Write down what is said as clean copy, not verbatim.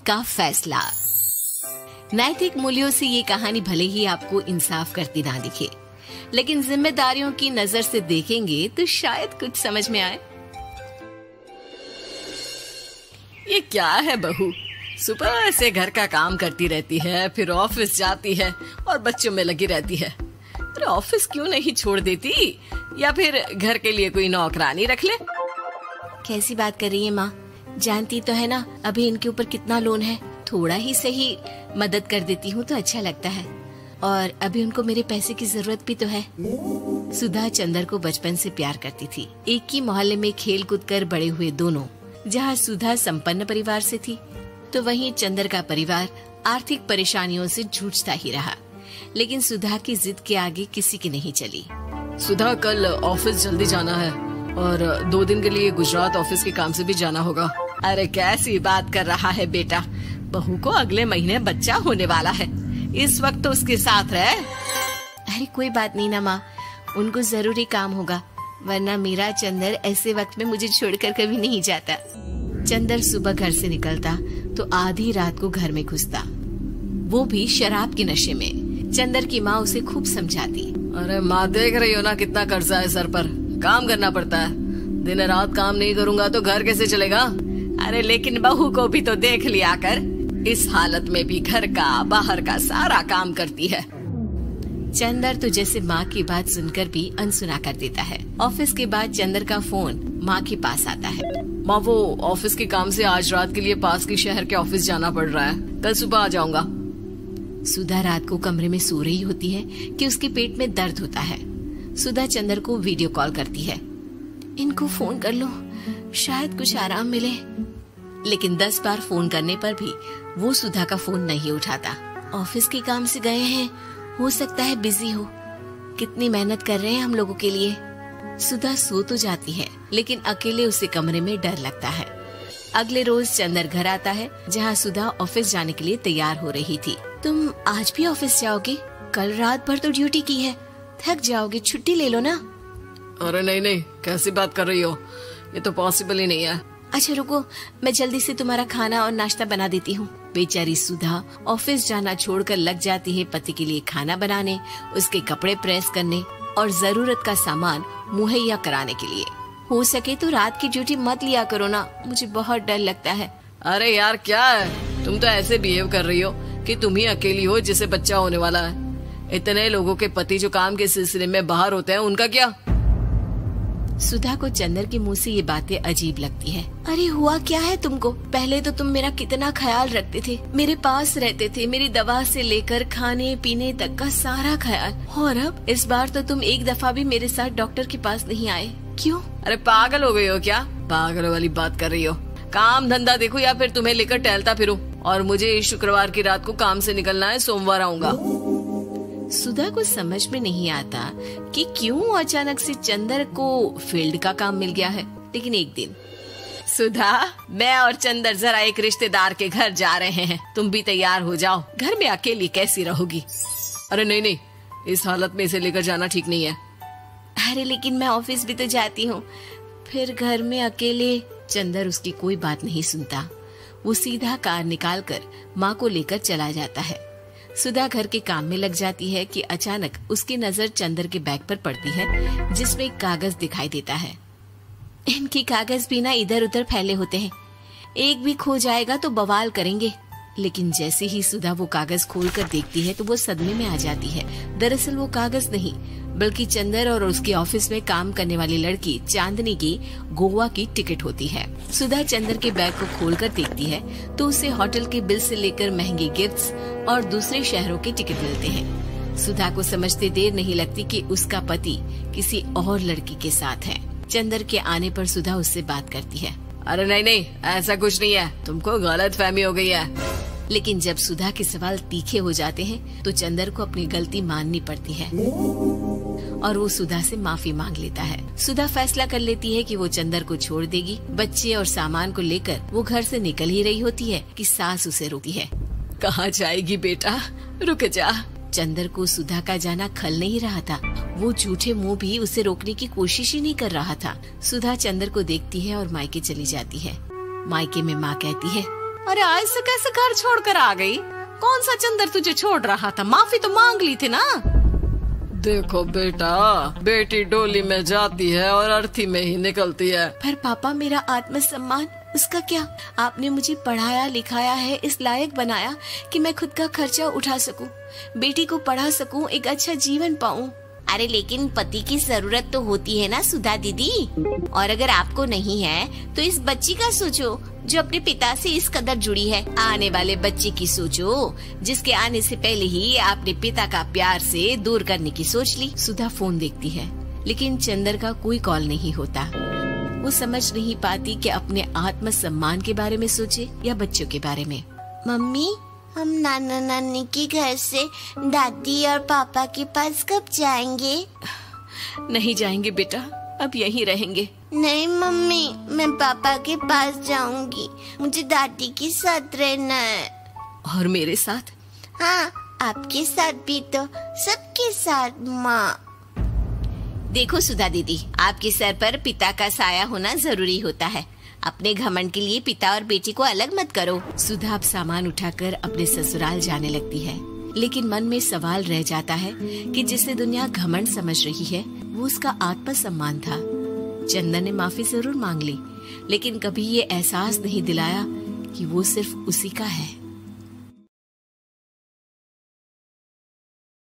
का फैसला। नैतिक मूल्यों से ये कहानी भले ही आपको इंसाफ करती ना दिखे, लेकिन जिम्मेदारियों की नजर से देखेंगे तो शायद कुछ समझ में आए। ये क्या है बहू, सुबह से घर का काम करती रहती है, फिर ऑफिस जाती है और बच्चों में लगी रहती है। अरे ऑफिस क्यों नहीं छोड़ देती, या फिर घर के लिए कोई नौकरानी रख ले। कैसी बात कर रही है माँ, जानती तो है ना अभी इनके ऊपर कितना लोन है। थोड़ा ही सही मदद कर देती हूँ तो अच्छा लगता है, और अभी उनको मेरे पैसे की जरूरत भी तो है। सुधा चंदर को बचपन से प्यार करती थी। एक ही मोहल्ले में खेल कूद कर बड़े हुए दोनों। जहाँ सुधा संपन्न परिवार से थी तो वहीं चंदर का परिवार आर्थिक परेशानियों से जूझता ही रहा। लेकिन सुधा की जिद के आगे किसी की नहीं चली। सुधा, कल ऑफिस जल्दी जाना है और 2 दिन के लिए गुजरात ऑफिस के काम से भी जाना होगा। अरे कैसी बात कर रहा है बेटा, बहू को अगले महीने बच्चा होने वाला है, इस वक्त तो उसके साथ रहे। अरे कोई बात नहीं ना माँ, उनको जरूरी काम होगा, वरना मेरा चंदर ऐसे वक्त में मुझे छोड़कर कभी नहीं जाता। चंदर सुबह घर से निकलता तो आधी रात को घर में घुसता, वो भी शराब के नशे में। चंदर की माँ उसे खूब समझाती। अरे माँ, देख रही हो ना कितना कर्जा है सर पर, काम करना पड़ता है, दिन रात काम नहीं करूँगा तो घर कैसे चलेगा। अरे लेकिन बहू को भी तो देख लिया कर, इस हालत में भी घर का बाहर का सारा काम करती है। चंदर तो जैसे माँ की बात सुनकर भी अनसुना कर देता है। ऑफिस के बाद चंदर का फोन माँ के पास आता है। माँ, वो ऑफिस के काम से आज रात के लिए पास के शहर के ऑफिस जाना पड़ रहा है, कल सुबह आ जाऊंगा। सुधा रात को कमरे में सो रही होती है कि उसके पेट में दर्द होता है। सुधा चंदर को वीडियो कॉल करती है। इनको फोन कर लो, शायद कुछ आराम मिले। लेकिन 10 बार फोन करने पर भी वो सुधा का फोन नहीं उठाता। ऑफिस के काम से गए हैं, हो सकता है बिजी हो। कितनी मेहनत कर रहे हैं हम लोगों के लिए। सुधा सो तो जाती है, लेकिन अकेले उसे कमरे में डर लगता है। अगले रोज चंदर घर आता है, जहाँ सुधा ऑफिस जाने के लिए तैयार हो रही थी। तुम आज भी ऑफिस जाओगे? कल रात भर तो ड्यूटी की है, थक जाओगे, छुट्टी ले लो ना। अरे नहीं, कैसी बात कर रही हो, ये तो पॉसिबल ही नहीं है। अच्छा रुको, मैं जल्दी से तुम्हारा खाना और नाश्ता बना देती हूँ। बेचारी सुधा ऑफिस जाना छोड़कर लग जाती है पति के लिए खाना बनाने, उसके कपड़े प्रेस करने और जरूरत का सामान मुहैया कराने के लिए। हो सके तो रात की ड्यूटी मत लिया करो ना, मुझे बहुत डर लगता है। अरे यार क्या है, तुम तो ऐसे बिहेव कर रही हो कि तुम ही अकेली हो जिसे बच्चा होने वाला है। इतने लोगों के पति जो काम के सिलसिले में बाहर होते हैं, उनका क्या? सुधा को चंदर के मुंह से ये बातें अजीब लगती है। अरे हुआ क्या है तुमको? पहले तो तुम मेरा कितना ख्याल रखते थे, मेरे पास रहते थे, मेरी दवा से लेकर खाने पीने तक का सारा ख्याल, और अब इस बार तो तुम एक दफा भी मेरे साथ डॉक्टर के पास नहीं आए, क्यों? अरे पागल हो गई हो क्या? पागल वाली बात कर रही हो। काम धंधा देखो या फिर तुम्हें लेकर टहलता फिरो। और मुझे शुक्रवार की रात को काम से निकलना है, सोमवार आऊंगा। सुधा को समझ में नहीं आता कि क्यों अचानक से चंदर को फील्ड का काम मिल गया है। लेकिन एक दिन, सुधा, मैं और चंदर जरा एक रिश्तेदार के घर जा रहे हैं, तुम भी तैयार हो जाओ, घर में अकेली कैसी रहोगी। अरे नहीं, इस हालत में इसे लेकर जाना ठीक नहीं है। अरे लेकिन मैं ऑफिस भी तो जाती हूँ, फिर घर में अकेले। चंदर उसकी कोई बात नहीं सुनता। वो सीधा कार निकालकर माँ को लेकर चला जाता है। सुधा घर के काम में लग जाती है कि अचानक उसकी नजर चंदर के बैग पर पड़ती है, जिसमें एक कागज दिखाई देता है। इनकी कागज भी ना इधर उधर फैले होते हैं, एक भी खो जाएगा तो बवाल करेंगे। लेकिन जैसे ही सुधा वो कागज खोलकर देखती है तो वो सदमे में आ जाती है। दरअसल वो कागज नहीं, बल्कि चंदर और उसके ऑफिस में काम करने वाली लड़की चांदनी की गोवा की टिकट होती है। सुधा चंदर के बैग को खोलकर देखती है तो उसे होटल के बिल से लेकर महंगे गिफ्ट्स और दूसरे शहरों के टिकट मिलते हैं। सुधा को समझते देर नहीं लगती कि उसका पति किसी और लड़की के साथ है। चंदर के आने पर सुधा उससे बात करती है। अरे नहीं, ऐसा कुछ नहीं है, तुमको गलतफहमी हो गई है। लेकिन जब सुधा के सवाल तीखे हो जाते हैं तो चंदर को अपनी गलती माननी पड़ती है और वो सुधा से माफी मांग लेता है। सुधा फैसला कर लेती है कि वो चंदर को छोड़ देगी। बच्चे और सामान को लेकर वो घर से निकल ही रही होती है कि सास उसे रोकती है। कहाँ जाएगी बेटा, रुक जा। चंदर को सुधा का जाना खल नहीं रहा था। वो झूठे मुंह भी उसे रोकने की कोशिश ही नहीं कर रहा था। सुधा चंदर को देखती है और मायके चली जाती है। मायके में माँ कहती है, अरे ऐसे कैसे घर छोड़कर आ गई? कौन सा चंदर तुझे छोड़ रहा था? माफी तो मांग ली थी ना। देखो बेटा, बेटी डोली में जाती है और अर्थी में ही निकलती है। पर पापा, मेरा आत्मसम्मान, उसका क्या? आपने मुझे पढ़ाया लिखाया है, इस लायक बनाया कि मैं खुद का खर्चा उठा सकूं, बेटी को पढ़ा सकूं, एक अच्छा जीवन पाऊं। अरे लेकिन पति की जरूरत तो होती है ना सुधा दीदी, और अगर आपको नहीं है तो इस बच्ची का सोचो जो अपने पिता से इस कदर जुड़ी है। आने वाले बच्चे की सोचो जिसके आने से पहले ही आपने पिता का प्यार से दूर करने की सोच ली। सुधा फोन देखती है लेकिन चंदर का कोई कॉल नहीं होता। वो समझ नहीं पाती कि अपने आत्मसम्मान के बारे में सोचे या बच्चों के बारे में। मम्मी, हम नाना नानी के घर से दादी और पापा के पास कब जाएंगे? नहीं जाएंगे बेटा, अब यहीं रहेंगे। नहीं मम्मी, मैं पापा के पास जाऊंगी, मुझे दादी के साथ रहना है। और मेरे साथ? हाँ, आपके साथ भी तो, सबके साथ माँ। देखो सुधा दीदी, आपके सर पर पिता का साया होना जरूरी होता है। अपने घमंड के लिए पिता और बेटी को अलग मत करो। सुधा अब सामान उठाकर अपने ससुराल जाने लगती है, लेकिन मन में सवाल रह जाता है कि जिसे दुनिया घमंड समझ रही है वो उसका आत्मसम्मान था। चंदन ने माफी जरूर मांग ली, लेकिन कभी ये एहसास नहीं दिलाया कि वो सिर्फ उसी का है।